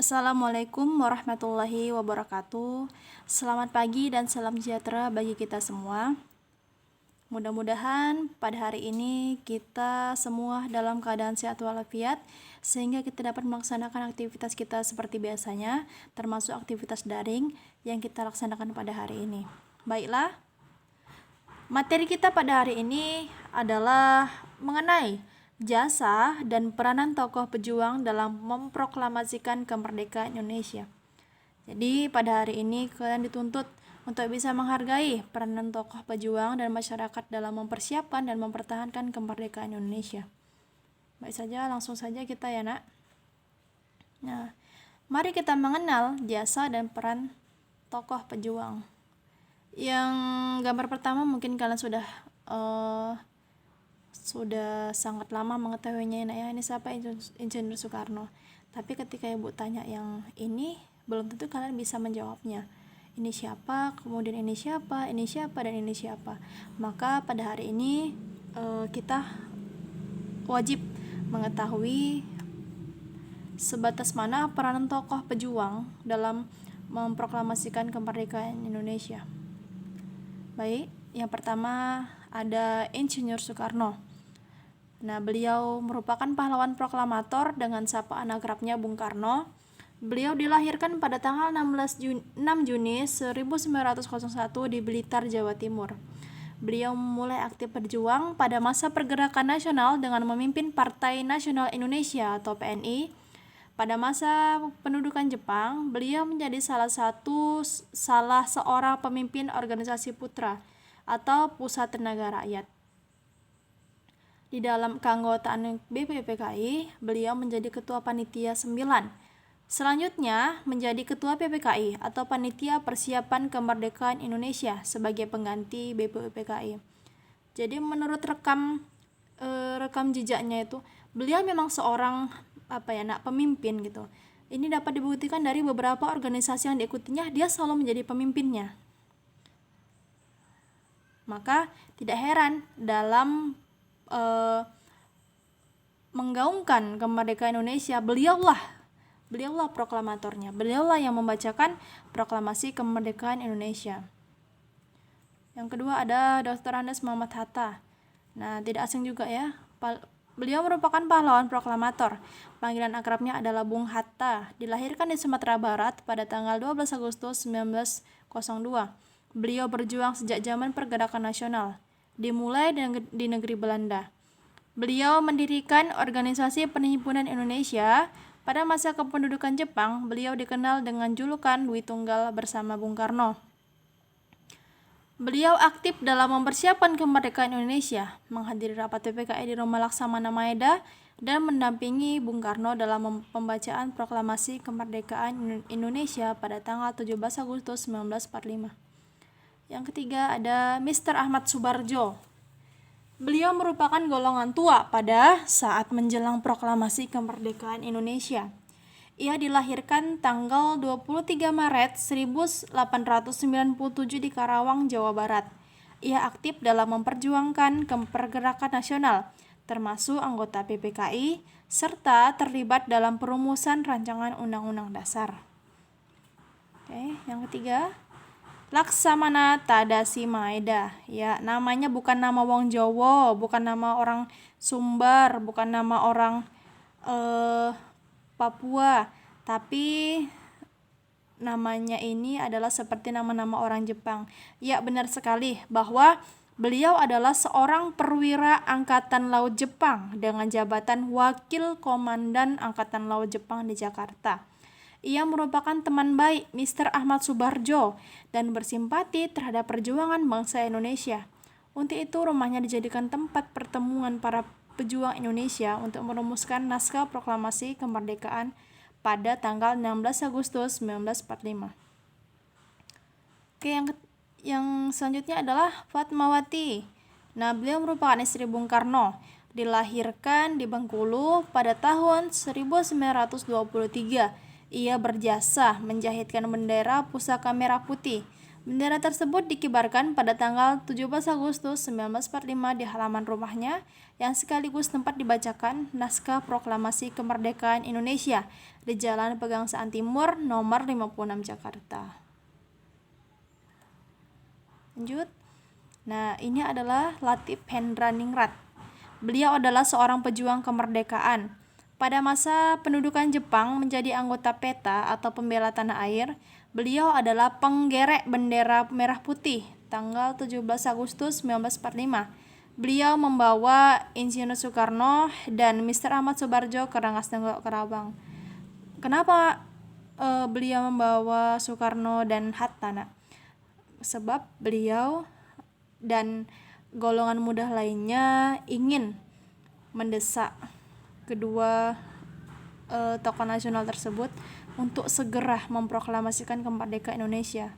Assalamualaikum warahmatullahi wabarakatuh. Selamat pagi dan salam sejahtera bagi kita semua. Mudah-mudahan pada hari ini kita semua dalam keadaan sehat walafiat sehingga kita dapat melaksanakan aktivitas kita seperti biasanya, termasuk aktivitas daring yang kita laksanakan pada hari ini. Baiklah, materi kita pada hari ini adalah mengenai jasa dan peranan tokoh pejuang dalam memproklamasikan kemerdekaan Indonesia. Jadi pada hari ini kalian dituntut untuk bisa menghargai peranan tokoh pejuang dan masyarakat dalam mempersiapkan dan mempertahankan kemerdekaan Indonesia. Baik saja, langsung saja kita ya nak. Nah, mari kita mengenal jasa dan peran tokoh pejuang. Yang gambar pertama mungkin kalian sudah sangat lama mengetahuinya ya. Ini siapa? Insinyur Soekarno. Tapi ketika ibu tanya yang ini, belum tentu kalian bisa menjawabnya. Ini siapa, kemudian ini siapa, ini siapa, dan ini siapa. Maka pada hari ini kita wajib mengetahui sebatas mana peranan tokoh pejuang dalam memproklamasikan kemerdekaan Indonesia. Baik, yang pertama ada Insinyur Soekarno. Nah, beliau merupakan pahlawan proklamator dengan sapaan akrabnya Bung Karno. Beliau dilahirkan pada tanggal 6 Juni 1901 di Blitar, Jawa Timur. Beliau mulai aktif berjuang pada masa pergerakan nasional dengan memimpin Partai Nasional Indonesia atau PNI. Pada masa pendudukan Jepang, beliau menjadi salah seorang pemimpin organisasi Putra atau Pusat Tenaga Rakyat. Di dalam keanggotaan BPPKI, beliau menjadi Ketua Panitia 9. Selanjutnya menjadi Ketua PPKI atau Panitia Persiapan Kemerdekaan Indonesia sebagai pengganti BPPKI. Jadi menurut rekam jejaknya itu, beliau memang seorang pemimpin gitu. Ini dapat dibuktikan dari beberapa organisasi yang diikutinya, dia selalu menjadi pemimpinnya. Maka tidak heran dalam menggaungkan kemerdekaan Indonesia, beliaulah proklamatornya, beliaulah yang membacakan proklamasi kemerdekaan Indonesia. Yang kedua ada Dr. Andes Muhammad Hatta. Nah, tidak asing juga ya, beliau merupakan pahlawan proklamator. Panggilan akrabnya adalah Bung Hatta. Dilahirkan di Sumatera Barat pada tanggal 12 Agustus 1902. Beliau berjuang sejak zaman pergerakan nasional, dimulai di negeri Belanda. Beliau mendirikan organisasi Perhimpunan Indonesia. Pada masa kependudukan Jepang, beliau dikenal dengan julukan Dwi Tunggal bersama Bung Karno. Beliau aktif dalam mempersiapkan kemerdekaan Indonesia, menghadiri rapat PPKI di Rumah Laksamana Maeda, dan mendampingi Bung Karno dalam pembacaan proklamasi kemerdekaan Indonesia pada tanggal 17 Agustus 1945. Yang ketiga ada Mr. Ahmad Subarjo. Beliau merupakan golongan tua pada saat menjelang proklamasi kemerdekaan Indonesia. Ia dilahirkan tanggal 23 Maret 1897 di Karawang, Jawa Barat. Ia aktif dalam memperjuangkan pergerakan nasional, termasuk anggota PPKI, serta terlibat dalam perumusan rancangan Undang-Undang Dasar. Yang ketiga, Laksamana Tadasi Maeda. Ya, namanya bukan nama wong Jawa, bukan nama orang Sumbar, bukan nama orang Papua, tapi namanya ini adalah seperti nama-nama orang Jepang. Ya, benar sekali bahwa beliau adalah seorang perwira Angkatan Laut Jepang dengan jabatan Wakil Komandan Angkatan Laut Jepang di Jakarta. Ia merupakan teman baik Mr. Ahmad Subarjo dan bersimpati terhadap perjuangan bangsa Indonesia. Untuk itu rumahnya dijadikan tempat pertemuan para pejuang Indonesia untuk merumuskan naskah proklamasi kemerdekaan pada tanggal 16 Agustus 1945. Yang selanjutnya adalah Fatmawati. Nah, beliau merupakan istri Bung Karno. Dilahirkan di Bengkulu pada tahun 1923. Ia berjasa menjahitkan bendera pusaka merah putih. Bendera tersebut dikibarkan pada tanggal 17 Agustus 1945 di halaman rumahnya yang sekaligus tempat dibacakan naskah proklamasi kemerdekaan Indonesia di Jalan Pegangsaan Timur nomor 56 Jakarta. Lanjut. Nah, ini adalah Latif Hendraningrat. Beliau adalah seorang pejuang kemerdekaan. Pada masa pendudukan Jepang menjadi anggota PETA atau pembela tanah air, beliau adalah penggerek bendera merah putih tanggal 17 Agustus 1945. Beliau membawa Insinyur Soekarno dan Mr. Ahmad Subarjo ke Rengas Dengklok Kerawang. Kenapa beliau membawa Soekarno dan Hatta, nak? Sebab beliau dan golongan muda lainnya ingin mendesak kedua tokoh nasional tersebut untuk segera memproklamasikan kemerdekaan Indonesia.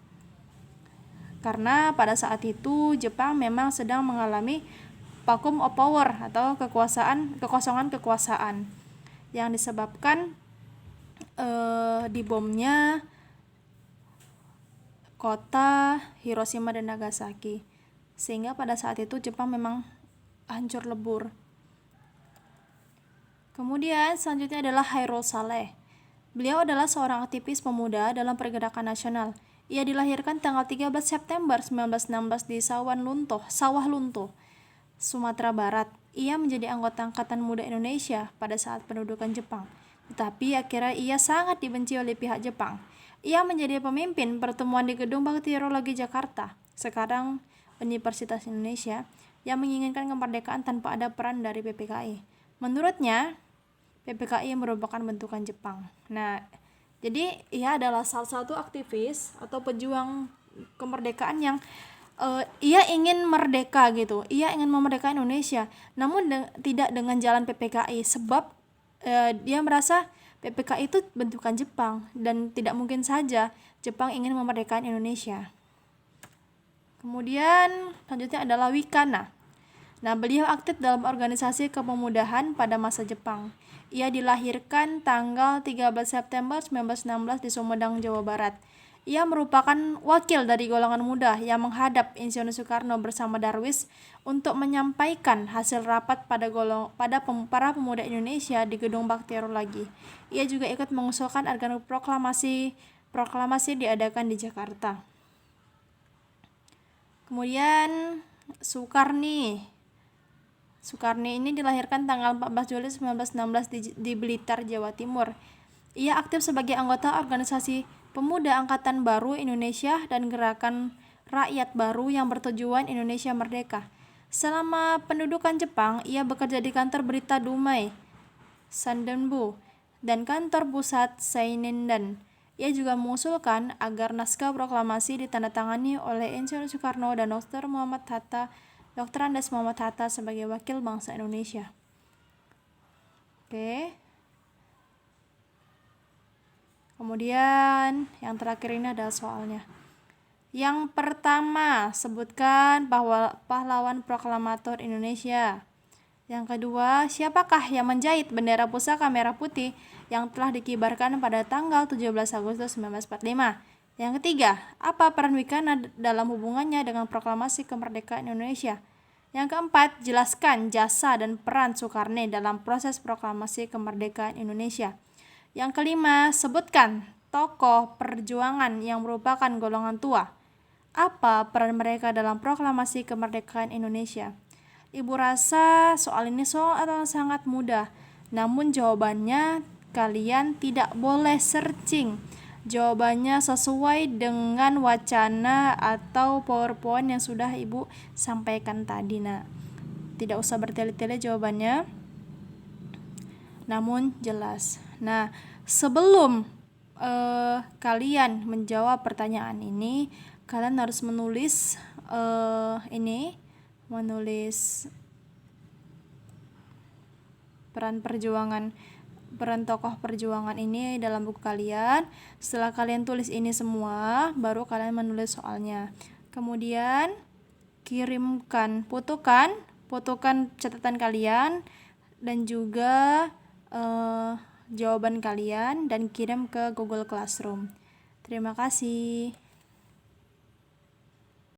Karena pada saat itu Jepang memang sedang mengalami vacuum of power atau kekosongan kekuasaan yang disebabkan dibomnya kota Hiroshima dan Nagasaki. Sehingga pada saat itu Jepang memang hancur lebur. Kemudian selanjutnya adalah Hairul Saleh. Beliau adalah seorang aktivis pemuda dalam pergerakan nasional. Ia dilahirkan tanggal 13 September 1916 di Sawah Lunto, Sumatera Barat. Ia menjadi anggota Angkatan Muda Indonesia pada saat pendudukan Jepang. Tetapi akhirnya ia sangat dibenci oleh pihak Jepang. Ia menjadi pemimpin pertemuan di Gedung Bakteriologi Jakarta, sekarang Universitas Indonesia, yang menginginkan kemerdekaan tanpa ada peran dari PPKI. Menurutnya, PPKI merupakan bentukan Jepang. Nah, jadi ia adalah salah satu aktivis atau pejuang kemerdekaan yang ia ingin merdeka gitu. Ia ingin memerdekakan Indonesia, namun tidak dengan jalan PPKI sebab dia merasa PPKI itu bentukan Jepang dan tidak mungkin saja Jepang ingin memerdekakan Indonesia. Kemudian selanjutnya adalah Wikana. Nah, beliau aktif dalam organisasi kepemudahan pada masa Jepang. Ia dilahirkan tanggal 13 September 1916 di Sumedang, Jawa Barat. Ia merupakan wakil dari golongan muda yang menghadap Insinyur Soekarno bersama Darwis untuk menyampaikan hasil rapat pada para pemuda Indonesia di Gedung Bakteriologi. Ia juga ikut mengusulkan agar proklamasi diadakan di Jakarta. Kemudian Soekarni ini dilahirkan tanggal 14 Juli 1916 di Blitar, Jawa Timur. Ia aktif sebagai anggota organisasi Pemuda Angkatan Baru Indonesia dan Gerakan Rakyat Baru yang bertujuan Indonesia Merdeka. Selama pendudukan Jepang, ia bekerja di kantor berita Dumai, Sandenbu, dan kantor pusat Seinindan. Ia juga mengusulkan agar naskah proklamasi ditandatangani oleh Insinyur Soekarno dan Dr. Andes Muhammad Hatta sebagai wakil bangsa Indonesia. Oke. Kemudian yang terakhir ini adalah soalnya. Yang pertama, sebutkan bahwa pahlawan proklamator Indonesia. Yang kedua, siapakah yang menjahit bendera pusaka merah putih yang telah dikibarkan pada tanggal 17 Agustus 1945? Yang ketiga, apa peran Wikana dalam hubungannya dengan proklamasi kemerdekaan Indonesia? Yang keempat, jelaskan jasa dan peran Soekarno dalam proses proklamasi kemerdekaan Indonesia. Yang kelima, sebutkan tokoh perjuangan yang merupakan golongan tua. Apa peran mereka dalam proklamasi kemerdekaan Indonesia? Ibu rasa soal ini sangat mudah, namun jawabannya kalian tidak boleh searching. Jawabannya sesuai dengan wacana atau PowerPoint yang sudah Ibu sampaikan tadi, nak. Tidak usah bertele-tele jawabannya, namun jelas. Nah, sebelum kalian menjawab pertanyaan ini, kalian harus menulis menulis peran tokoh perjuangan ini dalam buku kalian. Setelah kalian tulis ini semua, baru kalian menulis soalnya. Kemudian kirimkan, fotokan catatan kalian dan juga jawaban kalian dan kirim ke Google Classroom. Terima kasih.